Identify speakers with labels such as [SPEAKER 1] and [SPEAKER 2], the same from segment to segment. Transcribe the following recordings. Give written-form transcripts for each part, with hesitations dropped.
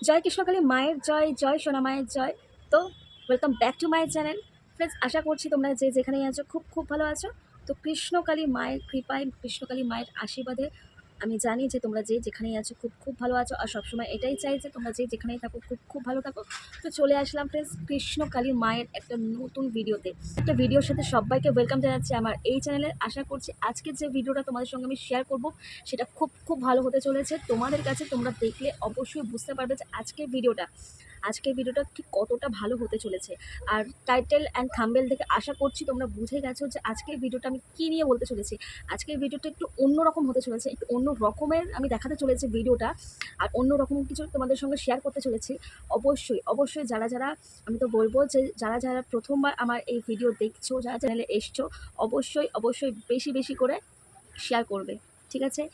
[SPEAKER 1] জয় কৃষ্ণকালী মায়ের জয়, জয় সোনা মায়ের জয়। তো welcome back to my channel friends. আশা করছি তোমরা যে যেখানেই আছো খুব খুব ভালো আছো। তো কৃষ্ণকালী মায়ের কৃপায়, কৃষ্ণকালী মায়ের আশীর্বাদে আমি জানি যে তোমরা যে যেখানেই আছো খুব খুব ভালো আছো, আর সবসময় এটাই চাই যে তোমরা যে যেখানেই থাকো খুব খুব ভালো থাকো। তো চলে আসলাম ফ্রেন্ডস কৃষ্ণকালী মায়ের একটা নতুন ভিডিওতে। একটা ভিডিওর সাথে সবাইকে ওয়েলকাম জানাচ্ছি আমার এই চ্যানেলে। আশা করছি আজকের যে ভিডিওটা তোমাদের সঙ্গে আমি শেয়ার করব সেটা খুব খুব ভালো হতে চলেছে তোমাদের কাছে। তোমরা দেখলে অবশ্যই বুঝতে পারবে যে আজকের ভিডিওটা ঠিক কতটা ভালো হতে চলেছে। আর টাইটেল অ্যান্ড থাম্বনেল দেখে আশা করছি তোমরা বুঝে গেছো যে আজকের ভিডিওটা আমি কী নিয়ে বলতে চলেছি। আজকের ভিডিওটা একটু অন্যরকম হতে চলেছে, একটু অন্য রকমের আমি দেখাতে চলেছি ভিডিওটা, আর অন্য রকম কিছু তোমাদের সঙ্গে শেয়ার করতে চলেছি। অবশ্যই যারা আমি তো বলবো যে যারা প্রথমবার আমার এই ভিডিও দেখছো, যারা চ্যানেলে এসছো, অবশ্যই বেশি করে শেয়ার করবে, ঠিক আছে?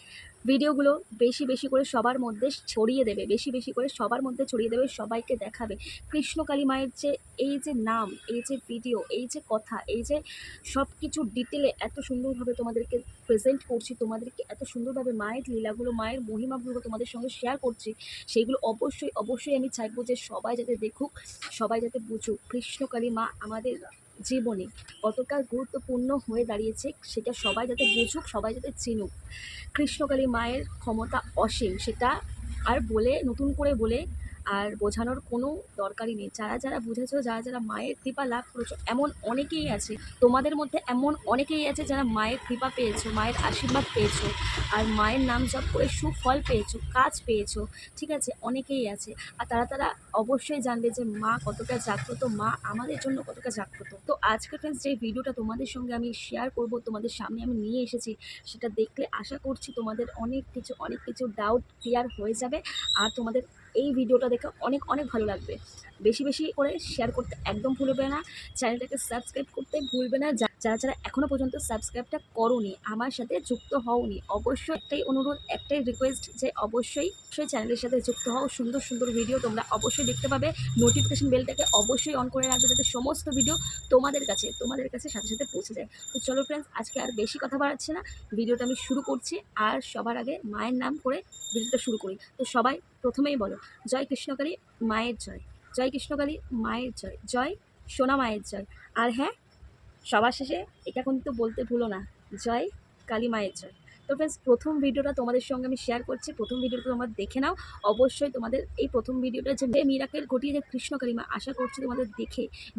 [SPEAKER 1] ভিডিওগুলো বেশি করে সবার মধ্যে ছড়িয়ে দেবে, বেশি করে সবার মধ্যে ছড়িয়ে দেবে, সবাইকে দেখাবে কৃষ্ণকালী মায়ের যে এই যে নাম, এই যে ভিডিও, এই যে কথা, এই যে সব কিছু ডিটেলে এত সুন্দরভাবে তোমাদেরকে প্রেজেন্ট করছি, তোমাদেরকে এত সুন্দরভাবে মায়ের লীলাগুলো, মায়ের মহিমাগুলো তোমাদের সঙ্গে শেয়ার করছি। সেইগুলো অবশ্যই আমি চাইবো যে সবাই যাতে দেখুক, সবাই যাতে বুঝুক কৃষ্ণকালী মা আমাদের জীবনে কতটা গুরুত্বপূর্ণ হয়ে দাঁড়িয়েছে, সেটা সবাই যাতে বুঝুক, সবাই যাতে চিনুক। কৃষ্ণকালী মায়ের ক্ষমতা অসীম, সেটা আর নতুন করে বলে আর বোঝানোর কোনো দরকারই নেই। যারা বুঝেছো, যারা মায়ের কৃপা লাভ করেছো, এমন অনেকেই আছে তোমাদের মধ্যে, এমন অনেকেই আছে যারা মায়ের কৃপা পেয়েছো, মায়ের আশীর্বাদ পেয়েছো, আর মায়ের নাম জপ করে সুফল পেয়েছো, কাজ পেয়েছো, ঠিক আছে? অনেকেই আছে। আর তারা অবশ্যই জানবে যে মা কতটা জাগ্রত, মা আমাদের জন্য কতটা জাগ্রত। তো আজকে ফ্রেন্ডস যে ভিডিওটা তোমাদের সঙ্গে আমি শেয়ার করব, তোমাদের সামনে আমি নিয়ে এসেছি, সেটা দেখলে আশা করছি তোমাদের অনেক কিছু ডাউট ক্লিয়ার হয়ে যাবে, আর তোমাদের এই ভিডিওটা দেখে অনেক ভালো লাগবে। বেশি করে শেয়ার করতে একদম ভুলবে না, চ্যানেলটাকে সাবস্ক্রাইব করতে ভুলবে না। যারা এখনও পর্যন্ত সাবস্ক্রাইবটা করোনি, আমার সাথে যুক্ত হওনি, অবশ্যই একটাই অনুরোধ, একটাই রিকোয়েস্ট যে অবশ্যই চ্যানেলের সাথে যুক্ত হও। সুন্দর ভিডিও তোমরা অবশ্যই দেখতে পাবে। নোটিফিকেশন বেলটাকে অবশ্যই অন করে রাখবে যাতে সমস্ত ভিডিও তোমাদের কাছে সাথে পৌঁছে যায়। তো চলো ফ্রেন্ডস, আজকে আর বেশি কথা বাড়াচ্ছি না, ভিডিওটা আমি শুরু করছি। আর সবার আগে মায়ের নাম করে ভিডিওটা শুরু করি। তো সবাই প্রথমেই বলো জয় কৃষ্ণকালী মায়ের জয়, জয় কৃষ্ণকালী মায়ের জয়, জয় সোনা মায়ের জয়। আর হ্যাঁ, সবার শেষে এটা কিন্তু বলতে ভুলো না, জয় কালী মায়ের জয়। তো ফ্রেন্ডস, প্রথম ভিডিওটা তোমাদের সঙ্গে আমি শেয়ার করছি, প্রথম ভিডিওটা তোমরা দেখে নাও। অবশ্যই তোমাদের এই প্রথম ভিডিওটা যে মিরাকেল ঘটিয়ে যে কৃষ্ণকালী মা, আশা করছি তোমাদের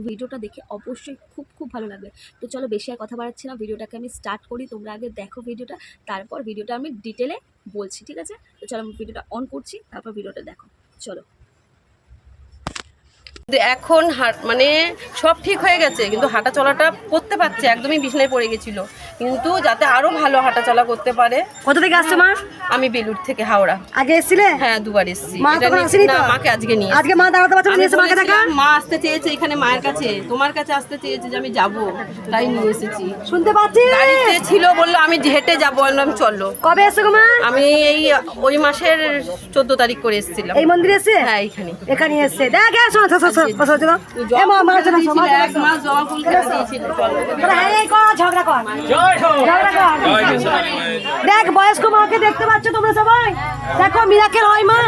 [SPEAKER 1] ভিডিওটা দেখে অবশ্যই খুব ভালো লাগবে। তো চলো বেশি আর কথা বাড়াচ্ছি না, ভিডিওটাকে আমি স্টার্ট করি। তোমরা আগে দেখো ভিডিওটা, তারপর ভিডিওটা আমি ডিটেলে বলছি, ঠিক আছে? তো চলো আমি ভিডিওটা অন করছি, তারপর ভিডিওটা দেখো, চলো।
[SPEAKER 2] এখন মানে সব ঠিক হয়ে গেছে, কিন্তু হাঁটা চলাটা করতে পারছে, একদমই বিছানায় পড়ে গেছিল, কিন্তু যাতে আরো ভালো হাঁটা চলা করতে পারে।
[SPEAKER 1] কোথা থেকে আসছো মা?
[SPEAKER 2] আমি বেলুড় থেকে, হাওড়া।
[SPEAKER 1] আগে এসেছিলে?
[SPEAKER 2] হ্যাঁ, দুবার এসেছি। মাকে আজকে নিয়ে,
[SPEAKER 1] আজকে মা দাঁড়াতে পারছো না, মাকে দেখা।
[SPEAKER 2] মা আসতে চেয়েছে এখানে মায়ের কাছে, তোমার কাছে আসতে চেয়েছে যে আমি যাব, তাই নিয়ে এসেছি।
[SPEAKER 1] শুনতে পাচ্ছি
[SPEAKER 2] গাড়িতে ছিল, বললো আমি হেঁটে যাবো, বললাম চলো।
[SPEAKER 1] কবে এসছো গো মা?
[SPEAKER 2] আমি ওই মাসের 14 তারিখ করে এসেছিলাম।
[SPEAKER 1] এই মন্দিরে এসে?
[SPEAKER 2] হ্যাঁ, এখানে
[SPEAKER 1] এসে দেখ বয়স্ক মাকে দেখতে পাচ্ছ তোমরা সবাই, দেখো মিরাকেল হয় মা।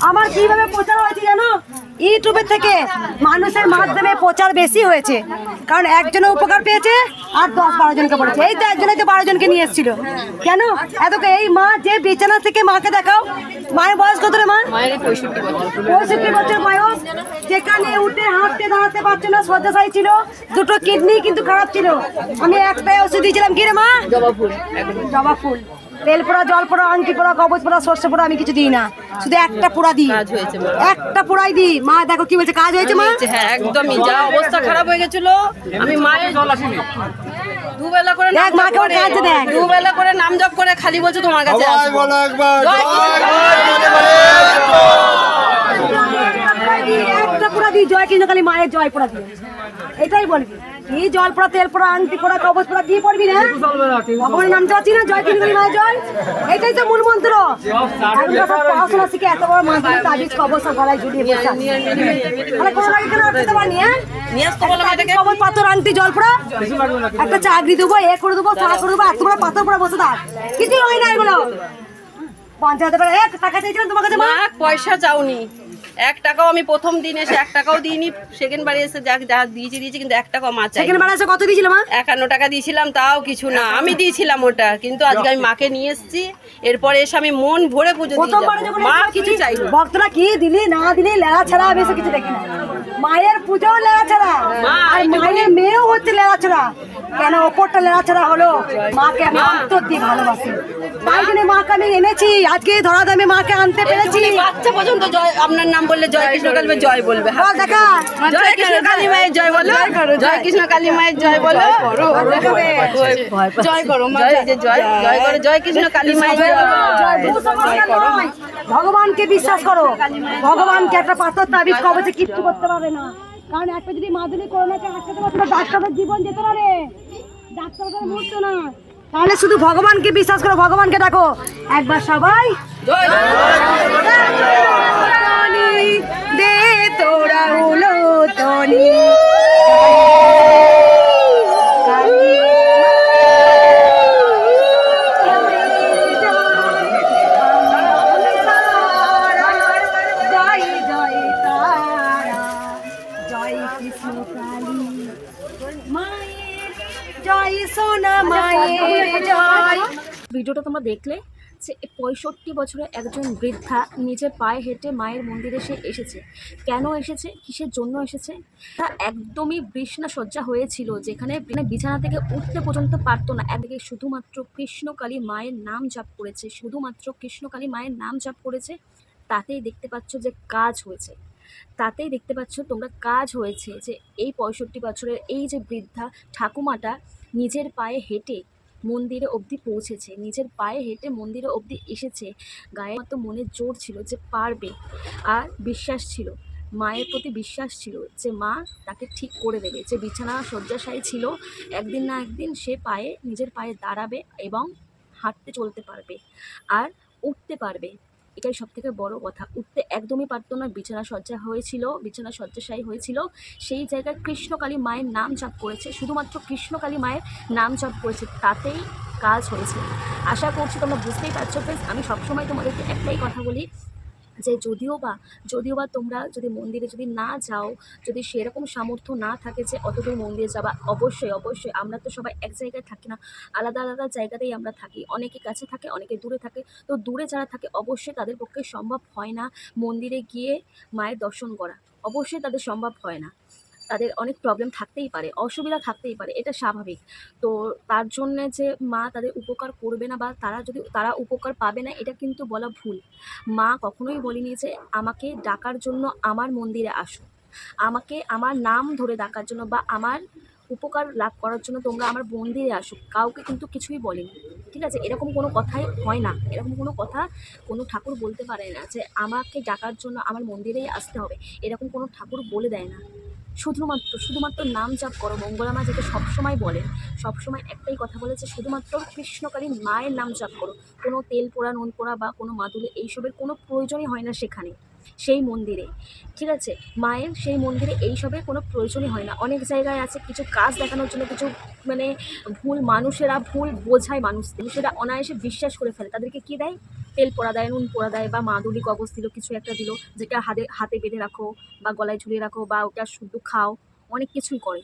[SPEAKER 1] আমার কিভাবে প্রচার হয়েছে জানো? ইউটিউবের থেকে মানুষের মাধ্যমে প্রচার বেশি হয়েছে, কারণ একজনের উপকার পেয়েছে আর 10-12 জনকে পড়েছে। এই তো একজনে তো 12 জনকে নিয়ে এসেছিল। কেন এত? এই মা যে বিছানা থেকে মাকে দেখাও, মায়ের বয়স কত রে মা? 65 বছর বয়স, যেখানে উঠে হাঁটতে দাঁড়াতে পারছে না, শয্যাশায়ী ছিল, দুটো কিডনি কিন্তু খারাপ ছিল। আমি একটাই ওষুধ দিয়েছিলাম, কি রে মা? জবা ফুল, তেল পোড়া, জল পোড়া, আংটি পোড়া, কবচ পোড়া, সর্ষে পোড়া, আমি কিছু দিই না, শুধু একটা পোড়া দিই, একটা পোড়াই দিই। মা দেখো কি বলছে, কাজ হয়েছে মা?
[SPEAKER 2] হ্যাঁ, একদমই যা অবস্থা খারাপ হয়ে গেছিল, আমি মায়ের দুবেলা করে
[SPEAKER 1] দেখ মাকে ওর কাজ দেখ,
[SPEAKER 2] দুবেলা করে নাম জপ করে খালি বলছে তোমার কাছে আসবো।
[SPEAKER 1] একটা পোড়া দিই, জয় কৃষ্ণকালী মায়ের জয় পোড়া দিই, এটাই বলবি। এই জল পোড়া, তেল পোড়া, আংটি পোড়া, কবচ পোড়া দিয়ে পড়বি না, ভগবানের নাম চাচ্ছি না, জয় কৃষ্ণকালী মায়ের জয়, এটাই তো মূল মন্ত্র। আমরা সব পড়াশোনা শিখে এত বড় মাঝে তাবিজ কবচ সব গলায় ঝুলিয়ে বসে আছি, মানে কোনো লাগে কেন আসতে পারনি? কবচ, পাথর, আংটি, জল পোড়া, একটা চাকরি দেবো, এ করে দেবো, চা করে দেবো, এত বড় পাথর পোড়া বসে থাক, কিছুই হয় না এগুলো।
[SPEAKER 3] 50,000 টাকা টাকা চাইছিলাম তোমার কাছে মা।
[SPEAKER 2] মা পয়সা চাওনি, 1 টাকাও আমি প্রথম দিন এসে 1 টাকাও দিইনি, সেকেন্ড বারে এসে যা যা দিয়েছি কিন্তু 1 টাকাও মা চাই।
[SPEAKER 3] সেকেন্ড বার এসে কত দিয়েছিল মা?
[SPEAKER 2] 51 টাকা দিয়েছিলাম, তাও কিছু না, আমি দিয়েছিলাম ওটা, কিন্তু আজকে আমি মাকে নিয়ে এসেছি, এরপরে এসে আমি মন ভরে পুজো দিয়ে
[SPEAKER 3] প্রথমবারে
[SPEAKER 2] যাবো।
[SPEAKER 3] যখন
[SPEAKER 2] মা
[SPEAKER 3] এসেছি,
[SPEAKER 2] কিছু চাইনি।
[SPEAKER 3] ভক্তরা কি দিলি না দিলি লেলা ছাড়া আমি এসে কিছু দেখি না। মায়ের পুজোও লেলা ছাড়া,
[SPEAKER 2] মা,
[SPEAKER 3] আর মায়ের মেয়েও হচ্ছে লেলা ছাড়া। কেন ওপরটা লেলা ছাড়া হলো? মাকে আমি অন্তর দিয়ে ভালোবাসি, তাই জন্য মাকে আমি এনেছি। আজকে ধরা দামে মাকে আনতে পেরেছি।
[SPEAKER 2] একটুখানি বাচ্চা পর্যন্ত জয়, আপনার নাম বললে জয় কৃষ্ণ কালী মায়ের জয় বলবে।
[SPEAKER 3] বল দেখা,
[SPEAKER 2] জয় কৃষ্ণ কালী মায়ের জয় বলো, জয় কৃষ্ণ কালী মায়ের জয় বলো, জয় করো মা, জয় জয় জয় করো, জয় কৃষ্ণ কালী মায়ের জয়।
[SPEAKER 3] ভগবানকে বিশ্বাস করো, ভগবানকে একটা পাথর তাবিজ কবচে কিচ্ছু করতে পারবে না। কারণ একটা যদি মাদুলি করোনাকে আটকাতে পারতো, ডাক্তারের জীবন যেতে পারে, ডাক্তারের মরতো না। তাহলে শুধু ভগবানকে বিশ্বাস করো, ভগবানকে ডাকো একবার সবাই। দে তোরা হলো তনি জয় জয় তারা, জয় কৃষ্ণ কালী মায়ের জয়, সোনা মায়ের জয়।
[SPEAKER 1] ভিডিওটা তোমরা দেখলে যে 65 বছরের একজন বৃদ্ধা নিজের পায়ে হেঁটে মায়ের মন্দিরে সে এসেছে। কেন এসেছে, কিসের জন্য এসেছে? তা একদমই বৃষ্ণা শয্যা হয়েছিল, যেখানে বিছানা থেকে উঠতে পর্যন্ত পারতো না। একদিকে শুধুমাত্র কৃষ্ণকালী মায়ের নাম জপ করেছে, শুধুমাত্র কৃষ্ণকালী মায়ের নাম জপ করেছে। তাতেই দেখতে পাচ্ছ যে কাজ হয়েছে, তাতেই দেখতে পাচ্ছ তোমরা কাজ হয়েছে। যে এই 65 বছরের এই যে বৃদ্ধা ঠাকুমাটা নিজের পায়ে হেঁটে মন্দিরে অবধি পৌঁছেছে, নিজের পায়ে হেঁটে মন্দিরে অবধি এসেছে। গায়ে মতো মনে জোর ছিল যে পারবে, আর বিশ্বাস ছিল, মায়ের প্রতি বিশ্বাস ছিল যে মা তাকে ঠিক করে দেবে। যে বিছানা শয্যাশায়ী ছিল, একদিন না একদিন সে নিজের পায়ে দাঁড়াবে এবং হাঁটতে চলতে পারবে আর উঠতে পারবে। এটাই সব থেকে বড় কথা। উঠতে একদমই পারতো না, বিছানা শয্যাশায়ী হয়েছিল। সেই জায়গায় কৃষ্ণকালী মায়ের নাম জপ করেছে, শুধুমাত্র কৃষ্ণকালী মায়ের নাম জপ করেছে, তাতেই কাজ হয়েছে। আশা করছি তোমরা বুঝতেই পারছো ফ্রেন্ডস। আমি সবসময় তোমাদেরকে একটাই কথা বলি যে যদিও বা তোমরা যদি মন্দিরে যদি না যাও, যদি সেরকম সামর্থ্য না থাকে যে অতদূর মন্দিরে যাবা, অবশ্যই আমরা তো সবাই এক জায়গায় থাকি না, আলাদা আলাদা জায়গাতেই আমরা থাকি। অনেকে কাছে থাকে, অনেকে দূরে থাকে। তো দূরে যারা থাকে অবশ্যই তাদের পক্ষে সম্ভব হয় না মন্দিরে গিয়ে মায়ের দর্শন করা, অবশ্যই তাদের সম্ভব হয় না। তাদের অনেক প্রবলেম থাকতেই পারে, অসুবিধা থাকতেই পারে, এটা স্বাভাবিক। তো তার জন্যে যে মা তাদের উপকার করবে না বা তারা উপকার পাবে না, এটা কিন্তু বলা ভুল। মা কখনোই বলেনি যে আমাকে ডাকার জন্য আমার মন্দিরে আসো, আমাকে আমার নাম ধরে ডাকার জন্য বা আমার উপকার লাভ করার জন্য তোমরা আমার মন্দিরে আসো, কাউকে কিন্তু কিছুই বলেনি। ঠিক আছে, এরকম কোনো কথাই হয় না, এরকম কোনো কথা কোনো ঠাকুর বলতে পারে না যে আমাকে ডাকার জন্য আমার মন্দিরেই আসতে হবে, এরকম কোনো ঠাকুর বলে দেয় না। শুধুমাত্র নাম জপ করো। মঙ্গলা মা যেটা সবসময় বলেন, সবসময় একটাই কথা বলে যে শুধুমাত্র কৃষ্ণকালী মায়ের নাম জপ করো। কোনো তেল পোড়া, নুন পোড়া বা কোনো মাদুলি এইসবের কোনো প্রয়োজনই হয় না সেখানে, সেই মন্দিরে। ঠিক আছে, মায়ের সেই মন্দিরে এইসবের কোনো প্রয়োজনই হয় না। অনেক জায়গায় আছে কিছু কাজ দেখানোর জন্য কিছু মানে মানুষেরা ভুল বোঝায়, মানুষেরা অনায়াসে বিশ্বাস করে ফেলে। তাদেরকে কী দেয়? তেল পোড়া দেয়, নুন পোড়া দেয় বা মাদুলি কবচ দিল, কিছু একটা দিল, যেটা হাতে বেঁধে রাখো বা গলায় ঝুলিয়ে রাখো বা ওটা শুধু খাও, অনেক কিছুই করে।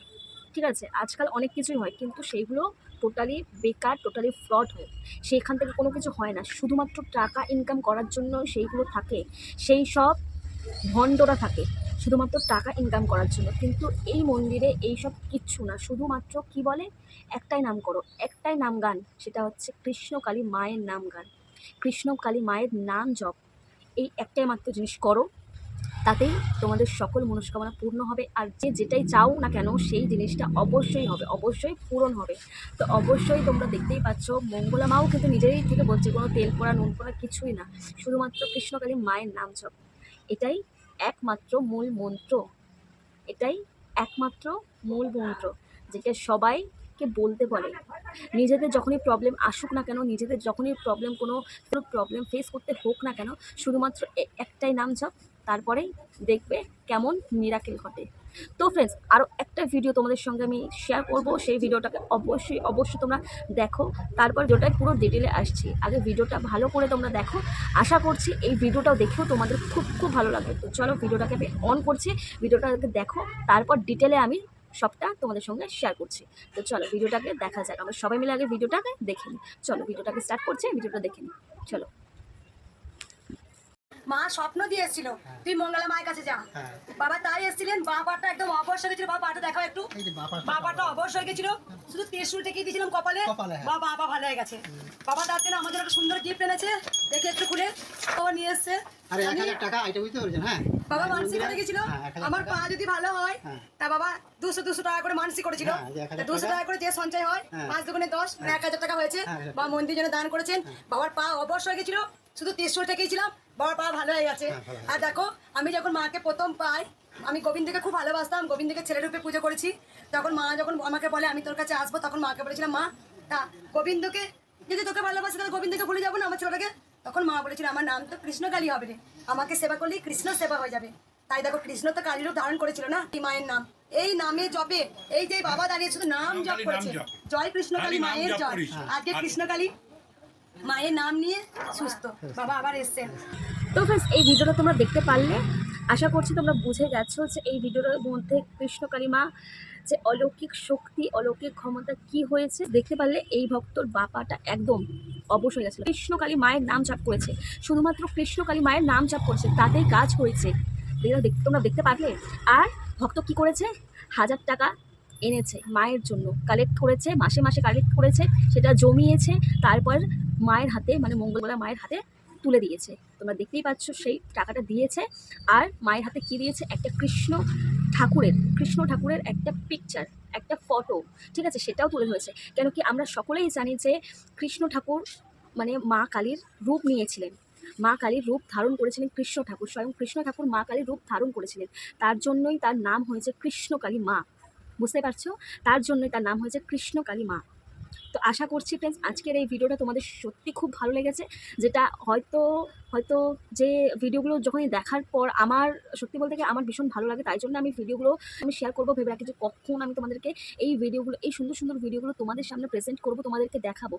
[SPEAKER 1] ঠিক আছে, আজকাল অনেক কিছুই হয়, কিন্তু সেইগুলো টোটালি বেকার, টোটালি ফ্রড হয়। সেখান থেকে কোনো কিছু হয় না, শুধুমাত্র টাকা ইনকাম করার জন্য সেইগুলো থাকে। সেই সব ভণ্ডরা থাকে শুধুমাত্র টাকা ইনকাম করার জন্য। কিন্তু এই মন্দিরে এইসব কিচ্ছু না, শুধুমাত্র কি বলে, একটাই নাম করো, একটাই নাম গান, সেটা হচ্ছে কৃষ্ণকালী মায়ের নাম গান, কৃষ্ণকালী মায়ের নাম জপ। এই একটাই মাত্র জিনিস করো, তাতেই তোমাদের সকল মনস্কামনা পূর্ণ হবে। আর যেটাই চাও না কেন সেই জিনিসটা অবশ্যই হবে, অবশ্যই পূরণ হবে। তো অবশ্যই তোমরা দেখতেই পাচ্ছ, মঙ্গলা মাও কিন্তু নিজেরই থেকে বলছে কোনো তেল পোড়া, নুন পোড়া কিছুই না, শুধুমাত্র কৃষ্ণকালী মায়ের নাম জপ। এটাই একমাত্র মূল মন্ত্র, এটাই একমাত্র মূল মন্ত্র যেটা সবাইকে বলতে বলে। নিজেদের যখনই প্রবলেম আসুক না কেন, নিজেদের যখনই কোনো প্রবলেম ফেস করতে হোক না কেন, শুধুমাত্র একটাই নাম জপ, তারপরেই দেখবে কেমন মিরাকেল ঘটে। তো ফ্রেন্ডস, আরও একটা ভিডিও তোমাদের সঙ্গে আমি শেয়ার করব, সেই ভিডিওটাকে অবশ্যই তোমরা দেখো। তারপর ভিডিওটায় পুরো ডিটেলে আসছি, আগে ভিডিওটা ভালো করে তোমরা দেখো। আশা করছি এই ভিডিওটাও দেখেও তোমাদের খুব ভালো লাগবে। তো চলো ভিডিওটাকে আমি অন করছি, ভিডিওটাকে দেখো, তারপর ডিটেলে আমি সবটা তোমাদের সঙ্গে শেয়ার করছি। তো চলো ভিডিওটাকে দেখা যাক, আমরা সবাই মিলে আগে ভিডিওটাকে দেখে নিই। চলো ভিডিওটাকে স্টার্ট করছি, ভিডিওটা দেখে নিই। চলো।
[SPEAKER 3] মা স্বপ্ন দিয়ে এসেছিল তুই মঙ্গলা মায়ের কাছে যা। বাবা তাই এসেছিলেন, বাবাটা একদম অবশ হয়ে গেছিল। বাবাটা দেখাও একটু, বাবাটা অবশ হয়ে গেছিল, শুধু ত্রিশূল টেকে দিয়েছিলাম কপালে, বাবা ভালো হয়ে গেছে। বাবা তার জন্য আমাদের একটা সুন্দর গিফট এনেছে, দেখে একটু খুলে বাবা নিয়ে এসছে।
[SPEAKER 4] আরে 1000 টাকা এটা বুঝতে পারছেন? হ্যাঁ
[SPEAKER 3] বাবা মানসিক করে গেছিল আমার পা যদি ভালো হয়, তা বাবা 200 টাকা করে মানসিক করেছিল। 200 টাকা করে যে সঞ্চয় হয় 5 দুগুণে 10, 1000 টাকা হয়েছে। বাবা মন্দির জন্য দান করেছেন। বাবার পা অবশ হয়ে গেছিল, শুধু ত্রিশূল টেকেছিলাম, বাবার পা ভালো হয়ে গেছে। আর দেখো আমি যখন মাকে প্রথম পাই, আমি গোবিন্দকে খুব ভালোবাসতাম, গোবিন্দকে ছেলে রূপে পুজো করেছি। তখন মা যখন আমাকে বলে আমি তোর কাছে আসবো, তখন মাকে বলেছিলাম মা তা গোবিন্দকে যদি তোকে ভালোবাসি তাহলে গোবিন্দকে ভুলে যাবো না আমার ছেলেটাকে। তখন মা বলেছিল আমার নাম তো কৃষ্ণকালী হবে রে, আমাকে সেবা করলেই কৃষ্ণ সেবা হয়ে যাবে। তাই দেখো কৃষ্ণ তো কালী রূপ ধারণ করেছিল না, এই মায়ের নাম, এই নামে জপে, এই যে বাবা দাঁড়িয়ে শুধু নাম জপ করেছে, জয় কৃষ্ণকালী মায়ের জয়। আজকে কৃষ্ণকালী মায়ের নাম নিয়ে সুস্থ বাবা আবার এসছেন।
[SPEAKER 1] তো ফ্রেন্ডস, এই ভিডিওটা তোমরা দেখতে পারলে, আশা করছি তোমরা বুঝে গেছো যে এই ভিডিওটার মধ্যে কৃষ্ণকালী মা যে অলৌকিক শক্তি, অলৌকিক ক্ষমতা কি হয়েছে দেখতে পারলে। এই ভক্তর বাপাটা একদম অবশ্যই গেছিল, কৃষ্ণকালী মায়ের নাম জাপ করেছে, শুধুমাত্র কৃষ্ণকালী মায়ের নাম জাপ করেছে, তাতেই কাজ হয়েছে, তোমরা দেখতে পারলে। আর ভক্ত কি করেছে, 1000 টাকা এনেছে মায়ের জন্য, কালেক্ট করেছে, মাসে মাসে কালেক্ট করেছে, সেটা জমিয়েছে, তারপর মায়ের হাতে মানে মঙ্গলবেলা মায়ের হাতে তুলে দিয়েছে। তোমরা দেখতেই পাচ্ছ সেই টাকাটা দিয়েছে। আর মায়ের হাতে কি দিয়েছে, একটা কৃষ্ণ ঠাকুরের একটা পিকচার, একটা ফটো, ঠিক আছে, সেটাও তুলে ধরেছে। কেন কি আমরা সকলেই জানি যে কৃষ্ণ ঠাকুর মানে মা কালীর রূপ নিয়েছিলেন, মা কালীর রূপ ধারণ করেছিলেন কৃষ্ণ ঠাকুর, স্বয়ং কৃষ্ণ ঠাকুর মা কালীর রূপ ধারণ করেছিলেন, তার জন্যই তার নাম হয়েছে কৃষ্ণকালী মা। বুঝতে পারছো, তার জন্যই তার নাম হয়েছে কৃষ্ণকালী মা। তো আশা করছি ফ্রেন্ডস আজকের এই ভিডিওটা তোমাদের সত্যি খুব ভালো লেগেছে, যেটা হয়তো যে ভিডিওগুলো যখনই দেখার পর আমার সত্যি বলতে গিয়ে আমার ভীষণ ভালো লাগে, তাই জন্য আমি ভিডিওগুলো আমি শেয়ার করবো ভেবে রাখি যে কখন আমি তোমাদেরকে এই ভিডিওগুলো, এই সুন্দর ভিডিওগুলো তোমাদের সামনে প্রেজেন্ট করবো, তোমাদেরকে দেখাবো।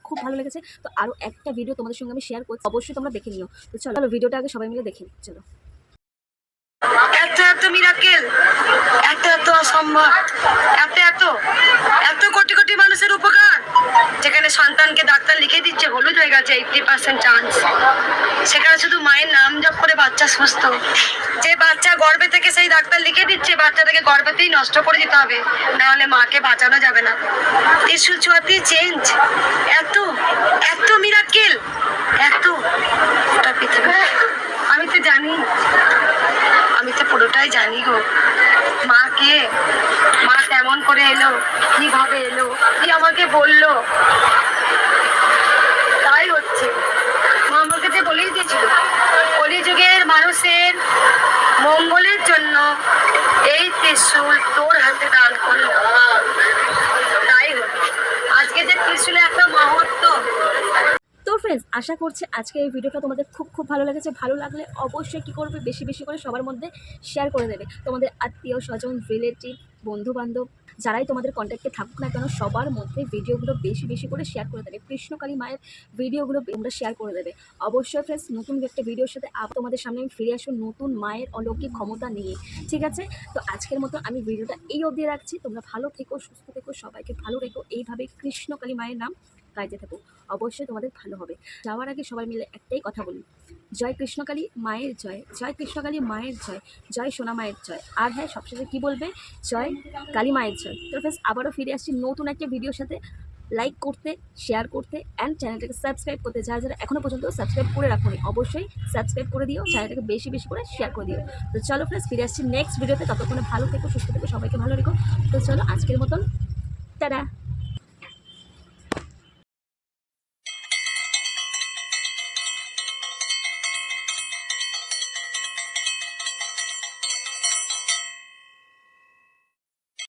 [SPEAKER 1] খুব ভালো লেগেছে। তো আরও একটা ভিডিও তোমাদের সঙ্গে আমি শেয়ার করছি, অবশ্যই তোমরা দেখে নিও। তো চলো ভিডিওটা আগে সবাই মিলে দেখে নিই। চলো।
[SPEAKER 3] এত মিরাকেল, এত অসম্ভব, এত কোটি মানুষের উপকার, যেখানে সন্তানকে ডাক্তার লিখে দিচ্ছে হলুদ হয়ে গেছে 80% চান্স, সেখানে শুধু মায়ের নাম জপ করে বাচ্চা সুস্থ। যে বাচ্চা গর্ভে থেকে সেই ডাক্তার লিখে দিচ্ছে বাচ্চাটাকে গর্ভেতেই নষ্ট করে দিতে হবে, নাহলে মাকে বাঁচানো যাবে না। ত্রিশূল ছোঁয়াতেই চেঞ্জ, এত মিরাকেল, পৃথিবী। আমি তো জানি, আমি তো পুরোটাই জানি গো। মা কেমন করে এলো, কিভাবে এলো, কি আমাকে বললো, তাই হচ্ছে। মা আমাকে যে বলেই দিয়েছিল কলিযুগের মানুষের মঙ্গলের জন্য এই ত্রিশূল তোর হাতে দান করলো, তাই হলো। আজকে যে ত্রিশূলে একটা মাহাত্ম্য।
[SPEAKER 1] তো ফ্রেন্ডস, আশা করছি আজকে এই ভিডিওটা তোমাদের খুব ভালো লেগেছে। ভালো লাগলে অবশ্যই কী করবে, বেশি করে সবার মধ্যে শেয়ার করে দেবে। তোমাদের আত্মীয় স্বজন, রিলেটিভ, বন্ধুবান্ধব যারাই তোমাদের কন্ট্যাক্টে থাকুক না কেন, সবার মধ্যে ভিডিওগুলো বেশি করে শেয়ার করে দেবে। কৃষ্ণকালী মায়ের ভিডিওগুলো তোমরা শেয়ার করে দেবে। অবশ্যই ফ্রেন্ডস, নতুন একটা ভিডিওর সাথে আবার তোমাদের সামনে আমি ফিরে আসবো নতুন মায়ের অলৌকিক ক্ষমতা নিয়ে, ঠিক আছে? তো আজকের মতো আমি ভিডিওটা এই অবধি রাখছি। তোমরা ভালো থেকো, সুস্থ থেকো, সবাইকে ভালো রেখো, এইভাবে কৃষ্ণকালী মায়ের নাম গাইতে থাকো, অবশ্যই তোমাদের ভালো হবে। যাওয়ার আগে সবাই মিলে একটাই কথা বলি, জয় কৃষ্ণকালী মায়ের জয়, জয় কৃষ্ণকালী মায়ের জয়, জয় সোনা মায়ের জয়। আর হ্যাঁ, সবশেষে কী বলবে, জয় কালী মায়ের জয়। তো ফ্রেন্ডস, আবারও ফিরে আসছি নতুন একটা ভিডিওর সাথে। লাইক করতে, শেয়ার করতে অ্যান্ড চ্যানেলটাকে সাবস্ক্রাইব করতে, যারা এখনও পর্যন্ত সাবস্ক্রাইব করে রাখোনি অবশ্যই সাবস্ক্রাইব করে দিও, চ্যানেলটাকে বেশি করে শেয়ার করে দিও। তো চলো ফ্রেন্ডস, ফিরে আসছি নেক্সট ভিডিওতে। ততক্ষণে ভালো থেকো, সুস্থ থেকো, সবাইকে ভালো রেখো। তো চলো আজকের মতন টাটা।